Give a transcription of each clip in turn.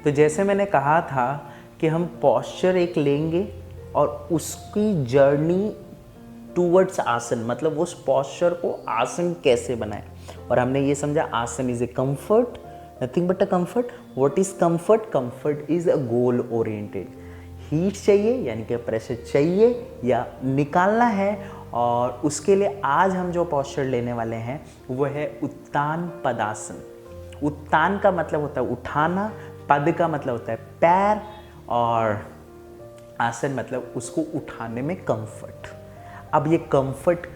तो जैसे मैंने कहा था कि हम पॉस्चर एक लेंगे और उसकी जर्नी टूवर्ड्स आसन, मतलब उस पॉस्चर को आसन कैसे बनाए। और हमने ये समझा आसन is a comfort, nothing but a comfort. What is comfort? Comfort is a goal oriented. Heat चाहिए यानी कि प्रेशर चाहिए या निकालना है, और उसके लिए आज हम जो पॉस्चर लेने वाले हैं वो है उत्तान पदासन। उत्तान का मतलब होता है उठाना, पद का मतलब होता है पैर, और आसन मतलब उसको उठाने में कंफर्ट। अब ये कंफर्ट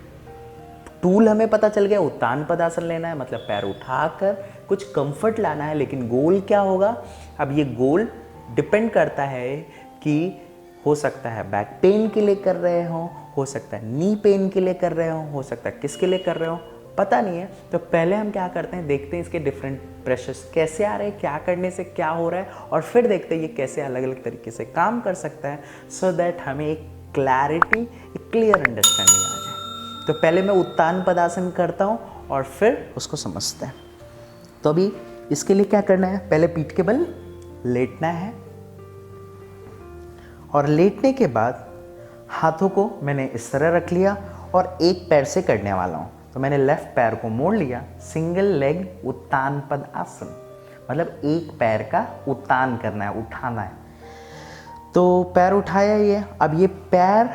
टूल हमें पता चल गया, उत्तान पदासन लेना है मतलब पैर उठाकर कुछ कंफर्ट लाना है, लेकिन गोल क्या होगा? अब ये गोल डिपेंड करता है कि हो सकता है बैक पेन के लिए कर रहे हो सकता है नी पेन के लिए कर रहे हो सकता है किसके लिए कर रहे हो पता नहीं है। तो पहले हम क्या करते हैं, देखते हैं इसके डिफरेंट प्रेशर्स कैसे आ रहे हैं, क्या करने से क्या हो रहा है, और फिर देखते हैं ये कैसे अलग अलग तरीके से काम कर सकता है, सो दैट हमें एक क्लैरिटी, एक क्लियर अंडरस्टैंडिंग आ जाए। तो पहले मैं उत्तान पदासन करता हूँ और फिर उसको समझते हैं। तो अभी इसके लिए क्या करना है, पहले पीठ के बल लेटना है, और लेटने के बाद हाथों को मैंने इस तरह रख लिया और एक पैर से करने वाला हूँ। तो मैंने लेफ्ट पैर को मोड़ लिया, सिंगल लेग उत्तान पद आसन, मतलब एक पैर का उत्तान करना है, उठाना है। तो पैर उठाया ये, अब ये पैर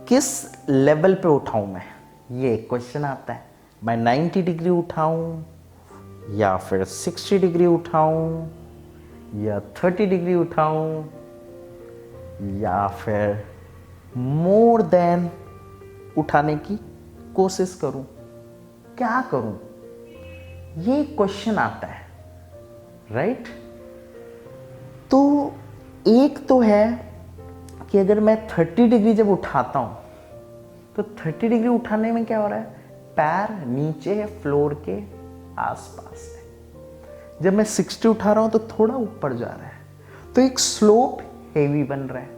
किस लेवल पे उठाऊं मैं, ये क्वेश्चन आता है। मैं 90 डिग्री उठाऊं या फिर 60 डिग्री उठाऊं या 30 डिग्री उठाऊं या फिर मोर देन उठाने की कोशिश करूं, क्या करूं, ये क्वेश्चन आता है, राइट। तो एक तो है कि अगर मैं 30 डिग्री जब उठाता हूं तो 30 डिग्री उठाने में क्या हो रहा है, पैर नीचे है, फ्लोर के आसपास है। जब मैं 60 उठा रहा हूं तो थोड़ा ऊपर जा रहा है, तो एक स्लोप हेवी बन रहा है।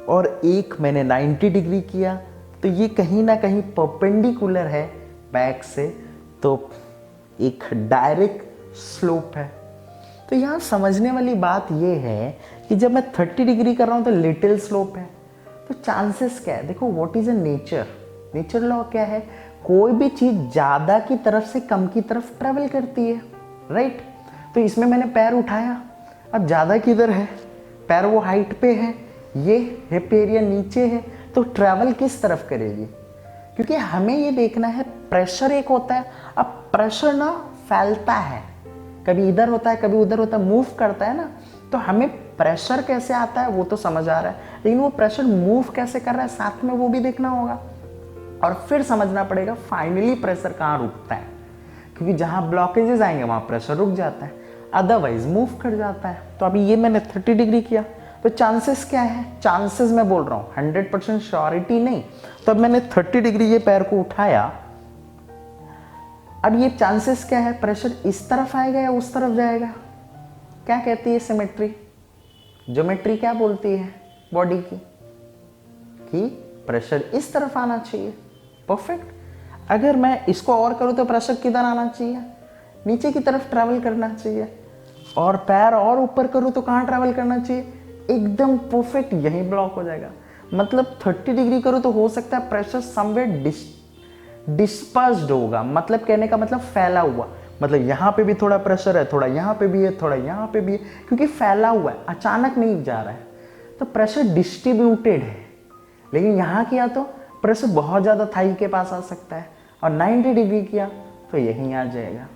और एक मैंने 90 डिग्री किया तो ये कहीं ना कहीं परपेंडिकुलर है बैक से, तो एक डायरेक्ट स्लोप है। तो यहाँ समझने वाली बात ये है कि जब मैं 30 डिग्री कर रहा हूँ तो लिटिल स्लोप है, तो चांसेस क्या है, देखो what is a nature law क्या है, कोई भी चीज़ ज़्यादा की तरफ से कम की तरफ ट्रेवल करती है, राइट। तो इसमें मैंने पैर उठाया, अब ज़्यादा किधर है, पैर वो हाइट पे है, ये हिप एरिया नीचे है, तो ट्रैवल किस तरफ करेगी, क्योंकि हमें ये देखना है प्रेशर एक होता है। अब प्रेशर ना फैलता है, कभी इधर होता है कभी उधर होता है, मूव करता है ना, तो हमें प्रेशर कैसे आता है वो तो समझ आ रहा है, लेकिन वो प्रेशर मूव कैसे कर रहा है साथ में वो भी देखना होगा, और फिर समझना पड़ेगा फाइनली प्रेशर कहाँ रुकता है, क्योंकि जहाँ ब्लॉकेजेस आएंगे वहाँ प्रेशर रुक जाता है, अदरवाइज मूव कर जाता है। तो अभी ये मैंने 30 डिग्री किया, तो चांसेस क्या है, चांसेस मैं बोल रहा हूँ 100% श्योरिटी नहीं। तो अब मैंने 30 डिग्री ये पैर को उठाया, अब ये चांसेस क्या है, प्रेशर इस तरफ आएगा या उस तरफ जाएगा, क्या कहती है सिमेट्री, ज्योमेट्री क्या बोलती है बॉडी की, कि प्रेशर इस तरफ आना चाहिए, परफेक्ट। अगर मैं इसको और करूँ तो प्रेशर किधर आना चाहिए, नीचे की तरफ ट्रैवल करना चाहिए, और पैर और ऊपर करूँ तो कहाँ ट्रैवल करना चाहिए, एकदम परफेक्ट यहीं ब्लॉक हो जाएगा। मतलब 30 डिग्री करूँ तो हो सकता है प्रेशर समवेयर डिस्पर्स्ड होगा, मतलब कहने का मतलब फैला हुआ, मतलब यहाँ पे भी थोड़ा प्रेशर है, थोड़ा यहाँ पे भी है, थोड़ा यहाँ पे भी है, क्योंकि फैला हुआ है, अचानक नहीं जा रहा है, तो प्रेशर डिस्ट्रीब्यूटेड है। लेकिन यहाँ किया तो प्रेशर बहुत ज़्यादा थाई के पास आ सकता है, और 90 डिग्री किया तो यहीं आ जाएगा,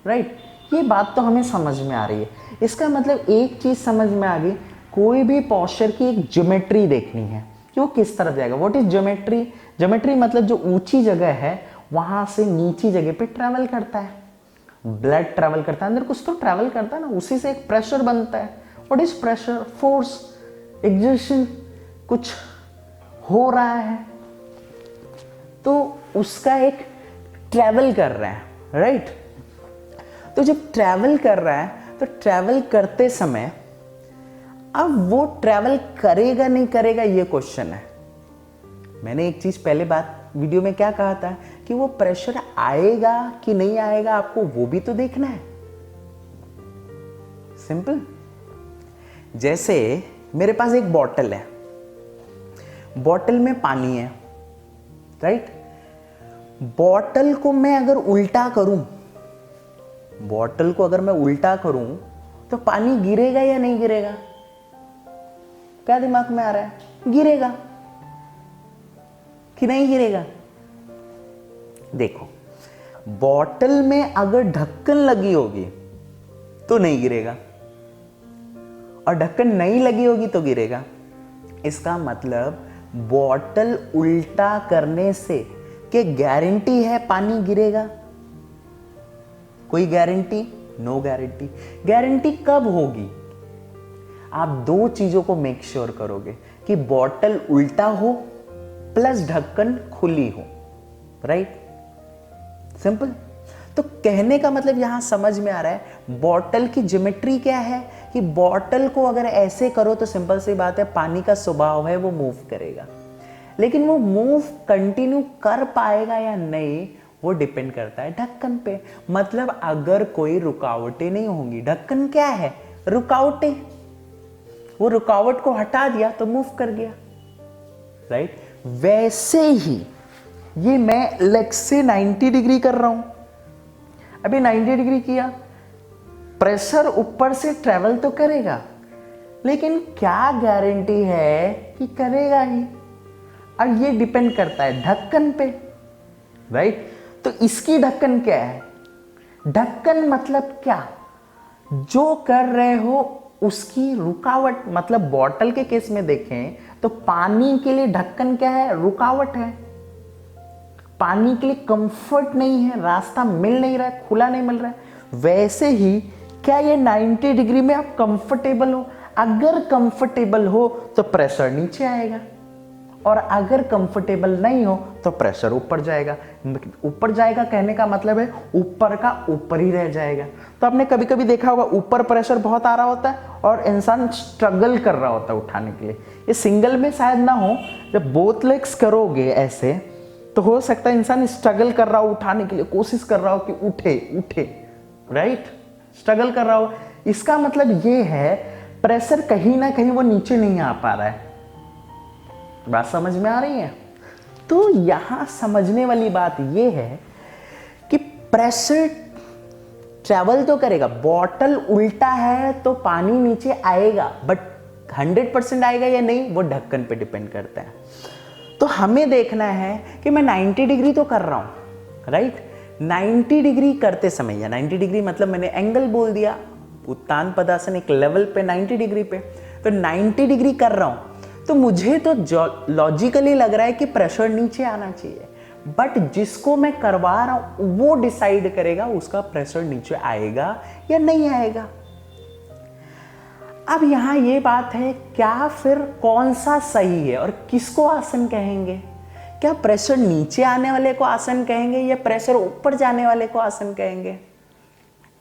राइट। ये बात तो हमें समझ में आ रही है। इसका मतलब एक चीज़ समझ में आ गई, कोई भी पॉस्चर की एक ज्योमेट्री देखनी है कि वो किस तरफ जाएगा। व्हाट इज ज्योमेट्री, ज्योमेट्री मतलब जो ऊंची जगह है वहां से नीची जगह पे ट्रैवल करता है, ब्लड ट्रैवल करता है, अंदर कुछ तो ट्रैवल करता है ना, उसी से एक प्रेशर बनता है। What is pressure, force, exertion, कुछ हो रहा है तो उसका एक ट्रैवल कर रहा है, राइट। तो जब ट्रैवल कर रहा है तो ट्रैवल करते समय अब वो ट्रैवल करेगा नहीं करेगा ये क्वेश्चन है। मैंने एक चीज पहले बात वीडियो में क्या कहा था कि वो प्रेशर आएगा कि नहीं आएगा, आपको वो भी तो देखना है, सिंपल। जैसे मेरे पास एक बॉटल है, बॉटल में पानी है, राइट। बॉटल को मैं अगर उल्टा करूं, बॉटल को अगर मैं उल्टा करूं तो पानी गिरेगा या नहीं गिरेगा? क्या दिमाग में आ रहा है? गिरेगा कि नहीं गिरेगा? देखो, बॉटल में अगर ढक्कन लगी होगी तो नहीं गिरेगा, और ढक्कन नहीं लगी होगी तो गिरेगा। इसका मतलब बॉटल उल्टा करने से क्या गारंटी है पानी गिरेगा? कोई गारंटी? No guarantee. गारंटी कब होगी? आप दो चीजों को मेक श्योर करोगे कि बॉटल उल्टा हो प्लस ढक्कन खुली हो, राइट। सिंपल। तो कहने का मतलब यहां समझ में आ रहा है बॉटल की ज्योमेट्री क्या है, कि बॉटल को अगर ऐसे करो तो सिंपल सी बात है, पानी का स्वभाव है वो मूव करेगा, लेकिन वो मूव कंटिन्यू कर पाएगा या नहीं वो डिपेंड करता है ढक्कन पे। मतलब अगर कोई रुकावटें नहीं होंगी, ढक्कन क्या है? रुकावटें। वो रुकावट को हटा दिया तो मूव कर गया, राइट। वैसे ही ये मैं लेग से 90 डिग्री कर रहा हूं, अभी 90 डिग्री किया, प्रेशर ऊपर से ट्रेवल तो करेगा, लेकिन क्या गारंटी है कि करेगा ही? और ये डिपेंड करता है ढक्कन पे, राइट। तो इसकी ढक्कन क्या है? ढक्कन मतलब क्या? जो कर रहे हो उसकी रुकावट। मतलब बॉटल के केस में देखें तो पानी के लिए ढक्कन क्या है? रुकावट है। पानी के लिए कंफर्ट नहीं है, रास्ता मिल नहीं रहा है, खुला नहीं मिल रहा है। वैसे ही क्या ये 90 डिग्री में आप कंफर्टेबल हो? अगर कंफर्टेबल हो तो प्रेशर नीचे आएगा, और अगर कंफर्टेबल नहीं हो तो प्रेशर ऊपर जाएगा। ऊपर जाएगा कहने का मतलब है ऊपर का ऊपर ही रह जाएगा। तो आपने कभी कभी देखा होगा ऊपर प्रेशर बहुत आ रहा होता है और इंसान स्ट्रगल कर रहा होता है उठाने के लिए। ये सिंगल में शायद ना हो, जब बोथ लेग्स करोगे ऐसे तो हो सकता है इंसान स्ट्रगल कर रहा हो उठाने के लिए, कोशिश कर रहा हो कि उठे उठे, राइट, स्ट्रगल कर रहा हो। इसका मतलब ये है प्रेशर कहीं ना कहीं वो नीचे नहीं आ पा रहा है। बात समझ में आ रही है? तो यहां समझने वाली बात यह है कि प्रेशर ट्रैवल तो करेगा, बॉटल उल्टा है तो पानी नीचे आएगा, बट 100% आएगा या नहीं वो ढक्कन पे डिपेंड करता है। तो हमें देखना है कि मैं 90 डिग्री तो कर रहा हूं, राइट। 90 डिग्री करते समय, या 90 डिग्री मतलब मैंने एंगल बोल दिया, उत्तान पदासन एक लेवल पे 90 डिग्री पे, तो 90 डिग्री कर रहा हूं तो मुझे तो लॉजिकली लग रहा है कि प्रेशर नीचे आना चाहिए, बट जिसको मैं करवा रहा हूं वो डिसाइड करेगा उसका प्रेशर नीचे आएगा या नहीं आएगा। अब यहां ये बात है, क्या फिर कौन सा सही है और किसको आसन कहेंगे? क्या प्रेशर नीचे आने वाले को आसन कहेंगे या प्रेशर ऊपर जाने वाले को आसन कहेंगे?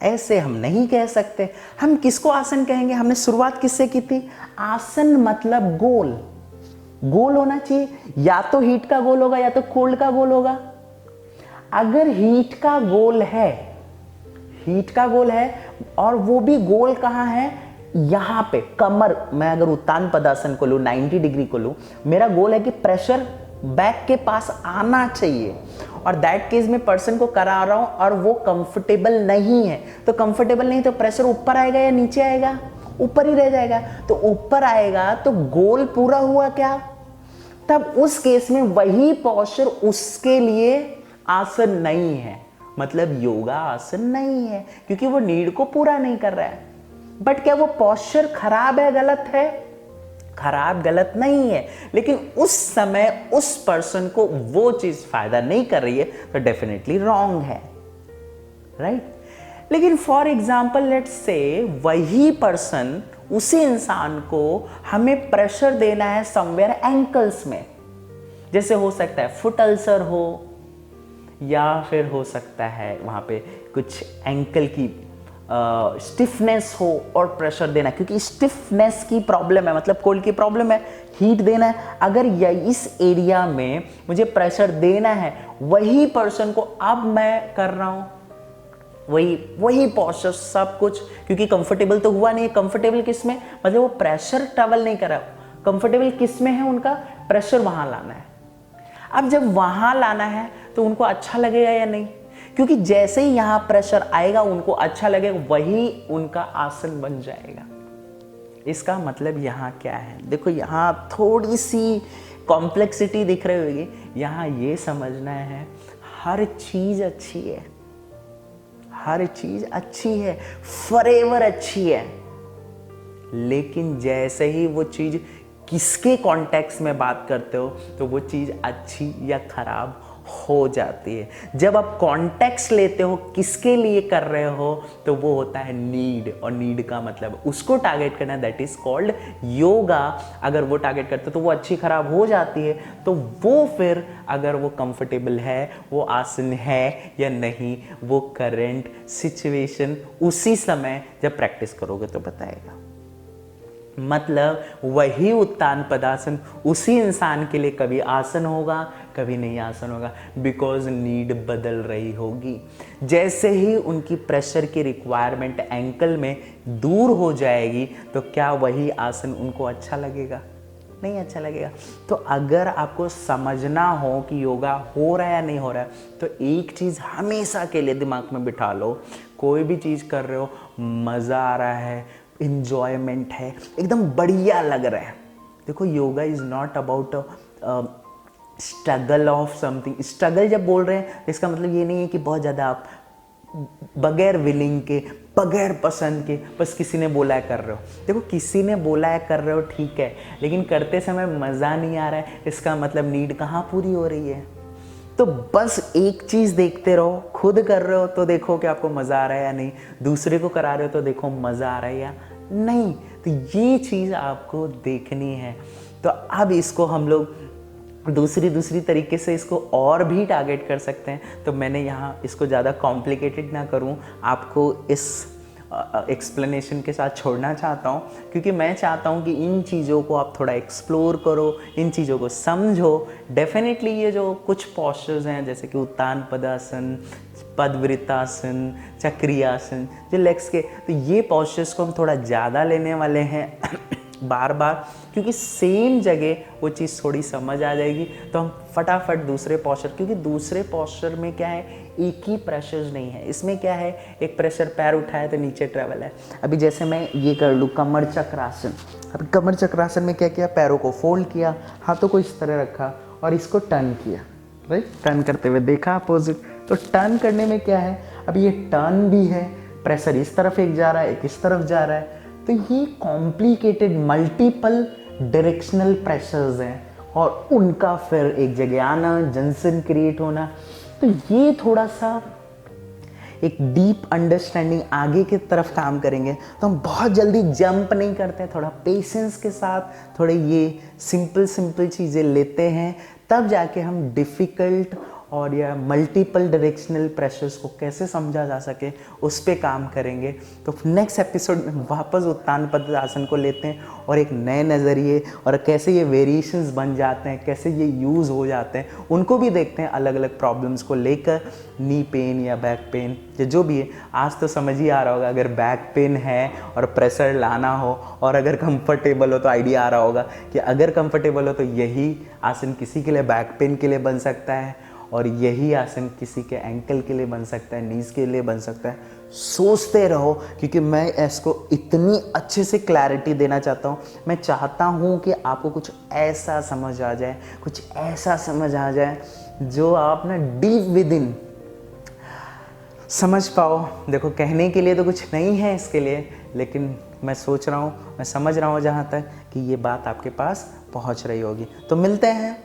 ऐसे हम नहीं कह सकते। हम किसको आसन कहेंगे? हमने शुरुआत किससे की थी? आसन मतलब गोल, गोल होना चाहिए, या तो हीट का गोल होगा या तो कोल्ड का गोल होगा। अगर हीट का गोल है, हीट का गोल है और वो भी गोल कहां है? यहां पे कमर। मैं अगर उत्तान पदासन को लूं, 90 डिग्री को लूं, मेरा गोल है कि प्रेशर बैक के पास आना चाहिए, और दैट केस में पर्सन को करा रहा हूं और वो कंफर्टेबल नहीं है, तो कंफर्टेबल नहीं तो प्रेशर ऊपर आएगा या नीचे आएगा? ऊपर ही रह जाएगा। तो ऊपर आएगा तो गोल पूरा हुआ क्या? तब उस केस में वही पोस्चर उसके लिए आसन नहीं है, मतलब योगा आसन नहीं है, क्योंकि वो नीड को पूरा नहीं कर रहा है। बट क्या वो पोस्चर खराब है, गलत है? खराब गलत नहीं है, लेकिन उस समय उस पर्सन को वो चीज फायदा नहीं कर रही है तो डेफिनेटली रॉन्ग है, राइट। लेकिन फॉर एग्जाम्पल लेट्स से वही पर्सन, उसी इंसान को हमें प्रेशर देना है समवेयर एंकल्स में, जैसे हो सकता है फुट अल्सर हो, या फिर हो सकता है वहां पे कुछ एंकल की स्टिफनेस हो और प्रेशर देना, क्योंकि स्टिफनेस की प्रॉब्लम है, मतलब कोल्ड की प्रॉब्लम है, हीट देना है। अगर इस एरिया में मुझे प्रेशर देना है, वही पर्सन को अब मैं कर रहा हूं वही वही पॉस्चर सब कुछ, क्योंकि कंफर्टेबल तो हुआ नहीं है। कंफर्टेबल किस में, मतलब वो प्रेशर ट्रैवल नहीं कर रहा, कंफर्टेबल किस में है, उनका प्रेशर वहां लाना है। अब जब वहां लाना है तो उनको अच्छा लगेगा या नहीं, क्योंकि जैसे ही यहां प्रेशर आएगा उनको अच्छा लगेगा, वही उनका आसन बन जाएगा। इसका मतलब यहाँ क्या है, देखो यहाँ थोड़ी सी कॉम्प्लेक्सिटी दिख रही होगी। यहाँ ये समझना है हर चीज अच्छी है, हर चीज अच्छी है, फॉरएवर अच्छी है, लेकिन जैसे ही वो चीज किसके कॉन्टेक्स्ट में बात करते हो तो वो चीज अच्छी या खराब हो जाती है। जब आप कॉन्टेक्स्ट लेते हो किसके लिए कर रहे हो तो वो होता है नीड, और नीड का मतलब उसको टारगेट करना, दैट इज कॉल्ड योगा। अगर वो टारगेट करते हो तो वो अच्छी खराब हो जाती है, तो वो फिर अगर वो कंफर्टेबल है, वो आसन है या नहीं, वो करंट सिचुएशन उसी समय जब प्रैक्टिस करोगे तो बताएगा। मतलब वही उत्तान पदासन उसी इंसान के लिए कभी आसन होगा, कभी नहीं आसन होगा, बिकॉज नीड बदल रही होगी। जैसे ही उनकी प्रेशर की रिक्वायरमेंट एंकल में दूर हो जाएगी तो क्या वही आसन उनको अच्छा लगेगा, नहीं अच्छा लगेगा। तो अगर आपको समझना हो कि योगा हो रहा है या नहीं हो रहा है, तो एक चीज़ हमेशा के लिए दिमाग में बिठा लो, कोई भी चीज़ कर रहे हो मज़ा आ रहा है, इंजॉयमेंट है, एकदम बढ़िया लग रहा है। देखो yoga is not about struggle of something. Struggle जब बोल रहे हैं इसका मतलब ये नहीं है कि बहुत ज़्यादा आप बगैर विलिंग के, बगैर पसंद के, बस किसी ने बोला है कर रहे हो। देखो किसी ने बोला है कर रहे हो ठीक है, लेकिन करते समय मज़ा नहीं आ रहा है, इसका मतलब नीड कहाँ पूरी हो रही है। तो बस एक चीज़ देखते रहो, खुद कर रहे हो तो देखो कि आपको मज़ा आ रहा है या नहीं, दूसरे को करा रहे हो तो देखो मज़ा आ रहा है या नहीं। तो ये चीज़ आपको देखनी है। तो अब इसको हम लोग दूसरी तरीके से इसको और भी टारगेट कर सकते हैं। तो मैंने यहाँ इसको ज़्यादा कॉम्प्लिकेटेड ना करूँ, आपको इस एक्सप्लेनेशन के साथ छोड़ना चाहता हूँ, क्योंकि मैं चाहता हूँ कि इन चीज़ों को आप थोड़ा एक्सप्लोर करो, इन चीज़ों को समझो। डेफिनेटली ये जो कुछ पॉस्चर्स हैं जैसे कि उत्तान पदासन, पदवृत्तासन, चक्रियासन, जो लेग्स के, तो ये पॉस्चर्स को हम थोड़ा ज़्यादा लेने वाले हैं बार बार, क्योंकि सेम जगह वो चीज़ थोड़ी समझ आ जाएगी तो हम फटाफट दूसरे पॉस्चर, क्योंकि दूसरे पॉस्चर में क्या है एक ही प्रेशर नहीं है, इसमें क्या है एक प्रेशर पैर उठाया तो नीचे ट्रेवल है। अभी जैसे मैं ये कर लूँ कमर चक्रासन, अब कमर चक्रासन में क्या किया, पैरों को फोल्ड किया, हाथों को इस तरह रखा और इसको टर्न किया, राइट, टर्न करते हुए देखा अपोजिट। तो टर्न करने में क्या है, अब ये टर्न भी है, प्रेशर इस तरफ एक जा रहा है, एक इस तरफ जा रहा है, तो ये कॉम्प्लिकेटेड मल्टीपल डायरेक्शनल प्रेशर्स हैं और उनका फिर एक जगह आना, जंक्शन क्रिएट होना। तो ये थोड़ा सा एक डीप अंडरस्टैंडिंग आगे की तरफ काम करेंगे तो हम बहुत जल्दी जंप नहीं करते, थोड़ा पेशेंस के साथ थोड़े ये सिंपल चीज़ें लेते हैं, तब जाके हम डिफ़िकल्ट और या मल्टीपल डायरेक्शनल प्रेशर्स को कैसे समझा जा सके उस पे काम करेंगे। तो नेक्स्ट एपिसोड में वापस उत्तान पद्मासन को लेते हैं और एक नए नज़रिए और कैसे ये वेरिएशंस बन जाते हैं, कैसे ये यूज़ हो जाते हैं, उनको भी देखते हैं अलग अलग प्रॉब्लम्स को लेकर, नी पेन या बैक पेन या जो भी है। आज तो समझ ही आ रहा होगा अगर बैक पेन है और प्रेशर लाना हो, और अगर कंफर्टेबल हो तो आइडिया आ रहा होगा कि अगर कंफर्टेबल हो तो यही आसन किसी के लिए बैक पेन के लिए बन सकता है और यही आसन किसी के एंकल के लिए बन सकता है, नीज के लिए बन सकता है। सोचते रहो, क्योंकि मैं इसको इतनी अच्छे से क्लैरिटी देना चाहता हूँ। मैं चाहता हूँ कि आपको कुछ ऐसा समझ आ जाए, कुछ ऐसा समझ आ जाए जो आप ना डीप विद इन समझ पाओ। देखो कहने के लिए तो कुछ नहीं है इसके लिए, लेकिन मैं सोच रहा हूँ, मैं समझ रहा हूँ जहाँ तक कि ये बात आपके पास पहुँच रही होगी। तो मिलते हैं